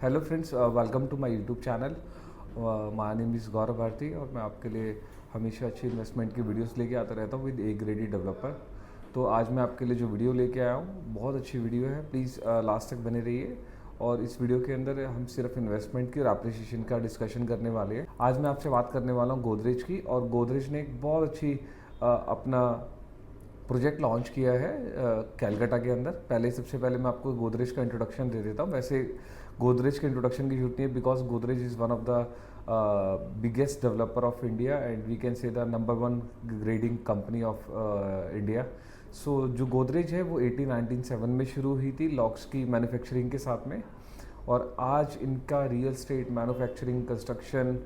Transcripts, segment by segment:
Hello friends, welcome to my YouTube channel. My name is Gaurav Bharti और मैं आपके लिए हमेशा अच्छी इन्वेस्टमेंट की वीडियोस लेके आता रहता हूँ विद ए ग्रेडी डेवलपर। तो आज मैं आपके लिए जो वीडियो लेके आया हूँ बहुत अच्छी वीडियो है, प्लीज़ लास्ट तक बने रहिए। और इस वीडियो के अंदर हम सिर्फ इन्वेस्टमेंट की और एप्रिसिएशन का डिस्कशन करने वाले हैं। आज मैं आपसे बात करने वाला हूँ गोदरेज की, और गोदरेज ने एक बहुत अच्छी अपना प्रोजेक्ट लॉन्च किया है कैलकाटा के अंदर। सबसे पहले मैं आपको गोदरेज का इंट्रोडक्शन दे देता हूँ। वैसे गोदरेज के इंट्रोडक्शन की जरूरत नहीं है because Godrej is one of the biggest developer of India and we can say the number one grading company of India. So जो गोदरेज है वो 1897 में शुरू हुई थी लॉक्स की मैन्युफैक्चरिंग के साथ में, और आज इनका रियल स्टेट, मैन्युफैक्चरिंग, कंस्ट्रक्शन,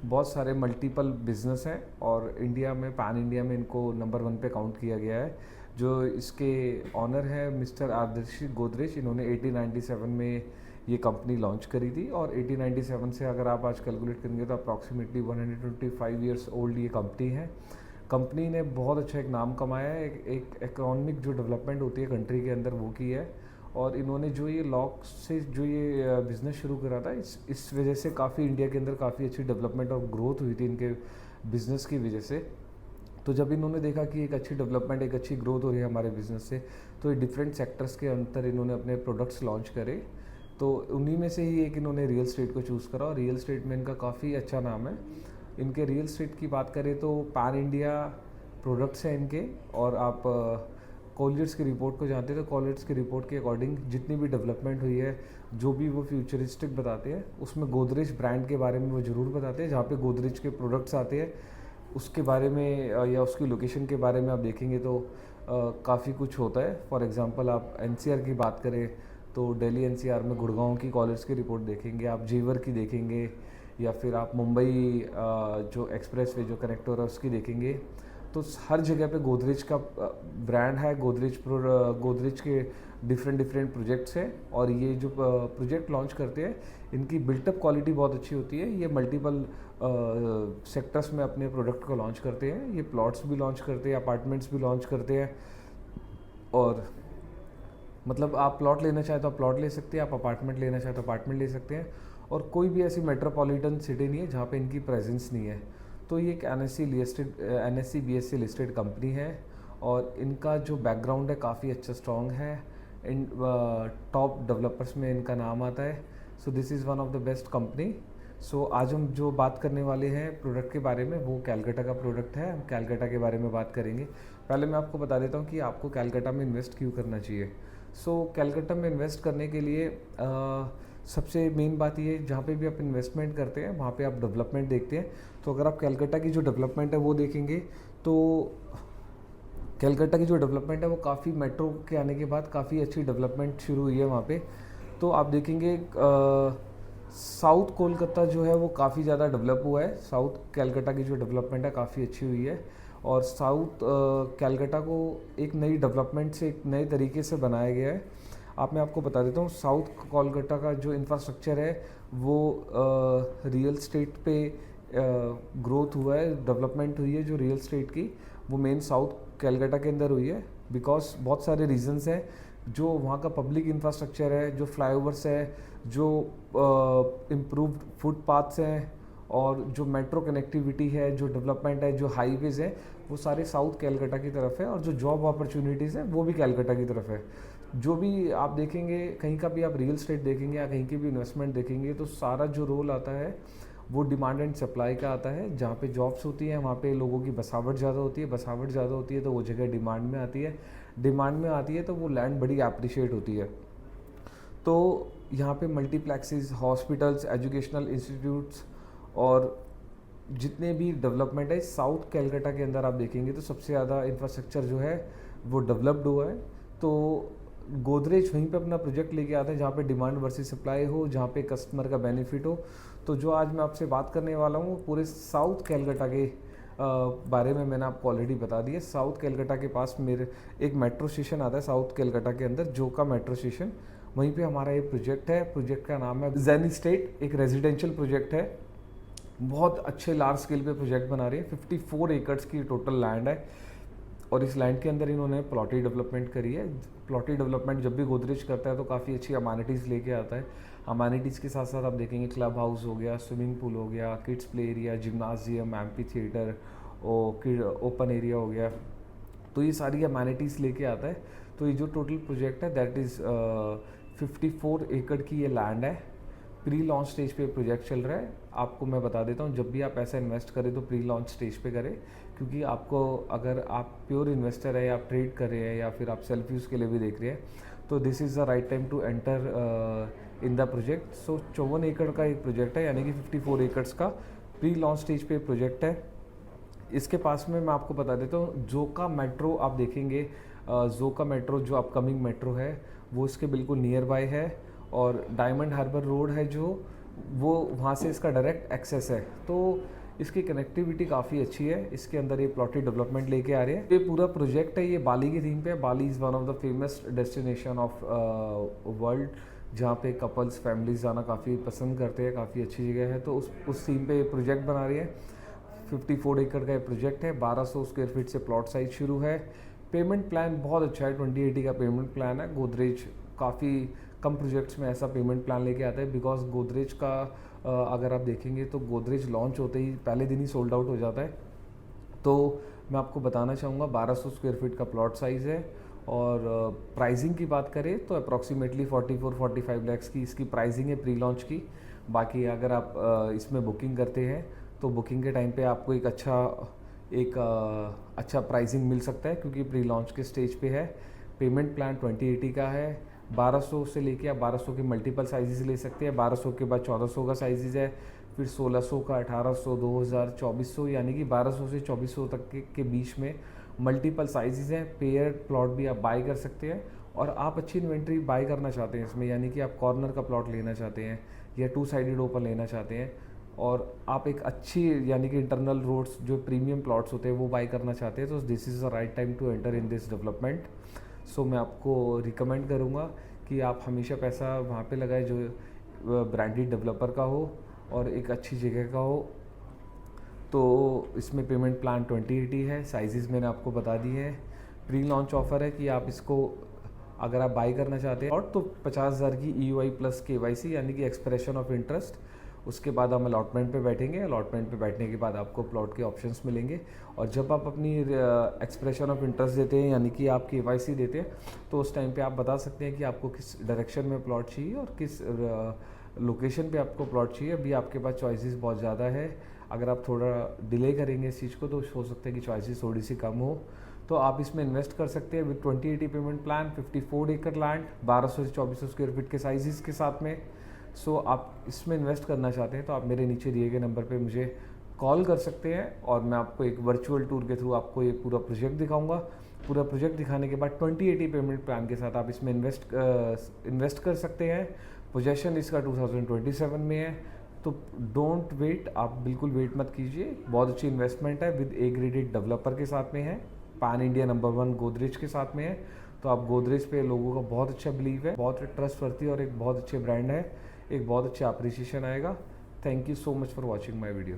बहुत सारे मल्टीपल बिजनेस हैं और इंडिया में, पैन इंडिया में इनको नंबर वन पे काउंट किया गया है। जो इसके ऑनर है मिस्टर आदर्श गोदरेज, इन्होंने 1897 में ये कंपनी लॉन्च करी थी, और 1897 से अगर आप आज कैलकुलेट करेंगे तो अप्रॉक्सीमेटली 125 ईयर्स ओल्ड ये कंपनी है। कंपनी ने बहुत अच्छा एक नाम कमाया है, एक इकोनॉमिक जो डेवलपमेंट होती है कंट्री के अंदर वो की है। और इन्होंने जो ये लॉक से जो ये बिज़नेस शुरू करा था, इस वजह से काफ़ी इंडिया के अंदर काफ़ी अच्छी डेवलपमेंट और ग्रोथ हुई थी इनके बिज़नेस की वजह से। तो जब इन्होंने देखा कि एक अच्छी डेवलपमेंट, एक अच्छी ग्रोथ हो रही है हमारे बिज़नेस से, तो ये डिफरेंट सेक्टर्स के अंदर इन्होंने अपने प्रोडक्ट्स लॉन्च करे। तो उन्हीं में से ही एक इन्होंने रियल स्टेट को चूज़ करा, और रियल स्टेट में इनका काफ़ी अच्छा नाम है। इनके रियल स्टेट की बात करें तो पैन इंडिया प्रोडक्ट्स हैं इनके। और आप कॉलियर्स की रिपोर्ट को जानते हैं तो कॉलियर्स की रिपोर्ट के अकॉर्डिंग जितनी भी डेवलपमेंट हुई है, जो भी वो फ्यूचरिस्टिक बताते हैं, उसमें गोदरेज ब्रांड के बारे में वो ज़रूर बताते हैं। जहाँ पे गोदरेज के प्रोडक्ट्स आते हैं उसके बारे में या उसकी लोकेशन के बारे में आप देखेंगे तो काफ़ी कुछ होता है। फॉर एग्जांपल आप एनसीआर की बात करें तो दिल्ली एनसीआर में गुड़गांव की कॉलेज की रिपोर्ट देखेंगे, आप जेवर की देखेंगे, या फिर आप मुंबई जो एक्सप्रेस वे जो कनेक्ट हो रहा है उसकी देखेंगे। तो हर जगह पे गोदरेज का ब्रांड है। गोदरेज के डिफरेंट प्रोजेक्ट्स हैं, और ये जो प्रोजेक्ट लॉन्च करते हैं इनकी बिल्टअप क्वालिटी बहुत अच्छी होती है। ये मल्टीपल सेक्टर्स में अपने प्रोडक्ट को लॉन्च करते हैं। ये प्लॉट्स भी लॉन्च करते हैं, अपार्टमेंट्स भी लॉन्च करते हैं, और मतलब आप प्लॉट लेना चाहें तो आप प्लॉट ले सकते हैं, आप अपार्टमेंट लेना चाहें तो अपार्टमेंट ले सकते हैं। और कोई भी ऐसी मेट्रोपॉलिटन सिटी नहीं है जहाँ पे इनकी प्रेजेंस नहीं है। तो ये एक NSE BSE लिस्टेड कंपनी है, और इनका जो बैकग्राउंड है काफ़ी अच्छा स्ट्रॉन्ग है। इन टॉप डेवलपर्स में इनका नाम आता है। So this is one of the best company. So आज हम जो बात करने वाले हैं प्रोडक्ट के बारे में, वो कैलकाटा का प्रोडक्ट है। हम कैलकाटा के बारे में बात करेंगे। पहले मैं आपको बता देता हूँ कि आपको कैलकाटा में इन्वेस्ट क्यों करना चाहिए। सो कैलकाटा में इन्वेस्ट करने के लिए सबसे मेन बात ये है, जहाँ पे भी आप इन्वेस्टमेंट करते हैं वहाँ पे आप डेवलपमेंट देखते हैं। तो अगर आप कैलकाटा की जो डेवलपमेंट है वो देखेंगे तो कैलकाटा की जो डेवलपमेंट है वो काफ़ी, मेट्रो के आने के बाद काफ़ी अच्छी डेवलपमेंट शुरू हुई है वहाँ पे। तो आप देखेंगे साउथ कोलकाता जो है वो काफ़ी ज़्यादा डेवलप हुआ है। साउथ कैलकाटा की जो डेवलपमेंट है काफ़ी अच्छी हुई है, और साउथ कैलकाटा को एक नई डेवलपमेंट से, एक नए तरीके से बनाया गया है। मैं आपको बता देता हूँ, साउथ कोलकाता का जो इंफ्रास्ट्रक्चर है वो रियल स्टेट पे ग्रोथ हुआ है, डेवलपमेंट हुई है जो रियल स्टेट की, वो मेन साउथ कैलकाटा के अंदर हुई है। बिकॉज बहुत सारे रीजंस हैं, जो वहाँ का पब्लिक इंफ्रास्ट्रक्चर है, जो फ्लाईओवर्स है, जो इम्प्रूव्ड फुटपाथ्स हैं, और जो मेट्रो कनेक्टिविटी है, जो डेवलपमेंट है, जो हाईवेज़ है, वो सारे साउथ कैलकाटा की तरफ है। और जो जॉब अपॉर्चुनिटीज़ हैं वो भी कैलकाटा की तरफ है। जो भी आप देखेंगे, कहीं का भी आप रियल स्टेट देखेंगे या कहीं की भी इन्वेस्टमेंट देखेंगे, तो सारा जो रोल आता है वो डिमांड एंड सप्लाई का आता है। जहाँ पे जॉब्स होती हैं वहाँ पे लोगों की बसावट ज़्यादा होती है, बसावट ज़्यादा होती है तो वो जगह डिमांड में आती है, डिमांड में आती है तो वो लैंड बड़ी अप्रिशिएट होती है। तो यहाँ पे मल्टीप्लेक्सेस, हॉस्पिटल्स, एजुकेशनल इंस्टीट्यूट्स और जितने भी डेवलपमेंट है साउथ कैलकाटा के अंदर आप देखेंगे तो सबसे ज़्यादा इंफ्रास्ट्रक्चर जो है वो डेवलप्ड हुआ है। तो गोदरेज वहीं पे अपना प्रोजेक्ट लेके आते हैं जहाँ पे डिमांड वर्सेस सप्लाई हो, जहाँ पे कस्टमर का बेनिफिट हो। तो जो आज मैं आपसे बात करने वाला हूँ पूरे साउथ कैलकाटा के बारे में मैंने आपको ऑलरेडी बता दिया। साउथ कैलकाटा के पास मेरे एक मेट्रो स्टेशन आता है साउथ कैलकाटा के अंदर, जो का मेट्रो स्टेशन, वहीं पे हमारा ये प्रोजेक्ट है। प्रोजेक्ट का नाम है जेनी स्टेट, एक रेजिडेंशियल प्रोजेक्ट है। बहुत अच्छे लार्ज स्केल पे प्रोजेक्ट बना रही है। 54 एकड़्स की टोटल लैंड है, और इस लैंड के अंदर इन्होंने प्लॉटी डेवलपमेंट करी है। प्लॉटी डेवलपमेंट जब भी गोदरेज करता है तो काफ़ी अच्छी अमेनिटीज़ लेके आता है। अमेनिटीज़ के साथ साथ आप देखेंगे क्लब हाउस हो गया, स्विमिंग पूल हो गया, kids play area, gymnasium, amphi theatre और ओपन एरिया हो गया। तो ये सारी अमेनिटीज़ लेके आता है। तो ये जो टोटल प्रोजेक्ट है दैट इज़ 54 एकड़ की ये लैंड है। प्री लॉन्च स्टेज पे प्रोजेक्ट चल रहा है। आपको मैं बता देता हूँ, जब भी आप ऐसा इन्वेस्ट करें तो प्री लॉन्च स्टेज पे करें, क्योंकि आपको अगर आप प्योर इन्वेस्टर है या आप ट्रेड कर रहे हैं या फिर आप सेल्फ यूज़ के लिए भी देख रहे हैं, तो this is the right time to enter in the project. So 54 एकड़ का एक प्रोजेक्ट है, यानी कि 54 एकड़्स का प्री लॉन्च स्टेज पे प्रोजेक्ट है। इसके पास में मैं आपको बता देता हूँ, जोका मेट्रो आप देखेंगे, जोका मेट्रो जो अपकमिंग मेट्रो है वो इसके बिल्कुल नियर बाय है, और डायमंड हार्बर रोड है जो वो वहाँ से इसका डायरेक्ट एक्सेस है। तो इसकी कनेक्टिविटी काफ़ी अच्छी है। इसके अंदर ये प्लॉटेड डेवलपमेंट लेके आ रहे हैं। ये पूरा प्रोजेक्ट है, ये बाली की थीम पे है। Bali is one of the famous destination of world, जहाँ पे कपल्स फैमिलीज जाना काफ़ी पसंद करते हैं, काफ़ी अच्छी जगह है। तो उस थीम पे ये प्रोजेक्ट बना रही है। 54 एकड़ का ये प्रोजेक्ट है। 1200 स्क्वायर फीट से प्लॉट साइज शुरू है। पेमेंट प्लान बहुत अच्छा है, 2080 का पेमेंट प्लान है। गोदरेज काफ़ी कम प्रोजेक्ट्स में ऐसा पेमेंट प्लान लेके आता है, बिकॉज गोदरेज का अगर आप देखेंगे तो गोदरेज लॉन्च होते ही पहले दिन ही सोल्ड आउट हो जाता है। तो मैं आपको बताना चाहूँगा 1200 स्क्वायर फीट का प्लॉट साइज़ है, और प्राइसिंग की बात करें तो अप्रॉक्सीमेटली 44-45 लैक्स की इसकी प्राइसिंग है प्री लॉन्च की। बाकी अगर आप इसमें बुकिंग करते हैं तो बुकिंग के टाइम पे आपको एक अच्छा प्राइसिंग मिल सकता है, क्योंकि प्री लॉन्च के स्टेज पे है। पेमेंट प्लान 2080 का है। 1200 से लेके आप 1200 के मल्टीपल साइजेस ले सकते हैं। 1200 के बाद 1400 का साइजेस है, फिर 1600 का, 1800, 2000, 2400, यानी कि 1200 से 2400 तक के बीच में मल्टीपल साइजेस हैं। पेयर प्लॉट भी आप बाय कर सकते हैं, और आप अच्छी इन्वेंट्री बाय करना चाहते हैं इसमें, यानी कि आप कॉर्नर का प्लॉट लेना चाहते हैं या 2 साइडेड ओपन लेना चाहते हैं, और आप एक अच्छी यानी कि इंटरनल रोड्स जो प्रीमियम प्लॉट्स होते हैं वो बाय करना चाहते हैं, तो this is the right time to enter in this development. So मैं आपको रिकमेंड करूँगा कि आप हमेशा पैसा वहाँ पे लगाएं जो ब्रांडेड डेवलपर का हो और एक अच्छी जगह का हो। तो इसमें पेमेंट प्लान 2080 है। साइजेस मैंने आपको बता दिए हैं। प्री लॉन्च ऑफ़र है कि आप इसको अगर आप बाई करना चाहते हैं और तो 50,000 की EOI प्लस KYC यानी कि एक्सप्रेशन ऑफ इंटरेस्ट। उसके बाद हम अलॉटमेंट पे बैठेंगे। अलॉटमेंट पे बैठने के बाद आपको प्लॉट के ऑप्शंस मिलेंगे, और जब आप अपनी एक्सप्रेशन ऑफ इंटरेस्ट देते हैं यानी कि आप KYC देते हैं, तो उस टाइम पे आप बता सकते हैं कि आपको किस डायरेक्शन में प्लॉट चाहिए और किस लोकेशन पे आपको प्लॉट चाहिए। अभी आपके पास चॉइसेस बहुत ज़्यादा है। अगर आप थोड़ा डिले करेंगे इस चीज़ को तो हो सकता है कि चॉइसेस थोड़ी सी कम हो। तो आप इसमें इन्वेस्ट कर सकते हैं विद 2080 पेमेंट प्लान, 54 एकड़ लैंड, 1200 से 2400 स्क्वायर फीट के साइजेस के साथ में। सो आप इसमें इन्वेस्ट करना चाहते हैं तो आप मेरे नीचे दिए गए नंबर पे मुझे कॉल कर सकते हैं, और मैं आपको एक वर्चुअल टूर के थ्रू आपको ये पूरा प्रोजेक्ट दिखाऊंगा। पूरा प्रोजेक्ट दिखाने के बाद 2080 पेमेंट प्लान के साथ आप इसमें इन्वेस्ट कर सकते हैं। पोजेशन इसका 2027 में है, तो डोंट वेट, आप बिल्कुल वेट मत कीजिए। बहुत अच्छी इन्वेस्टमेंट है, विद A ग्रेडेड डेवलपर के साथ में है, पैन इंडिया नंबर 1 गोदरेज के साथ में है। तो आप गोदरेज पे लोगों का बहुत अच्छा बिलीव है, बहुत ट्रस्टवर्दी और एक बहुत अच्छे ब्रांड है, एक बहुत अच्छा अप्रिसिएशन आएगा। Thank you so much for watching my video.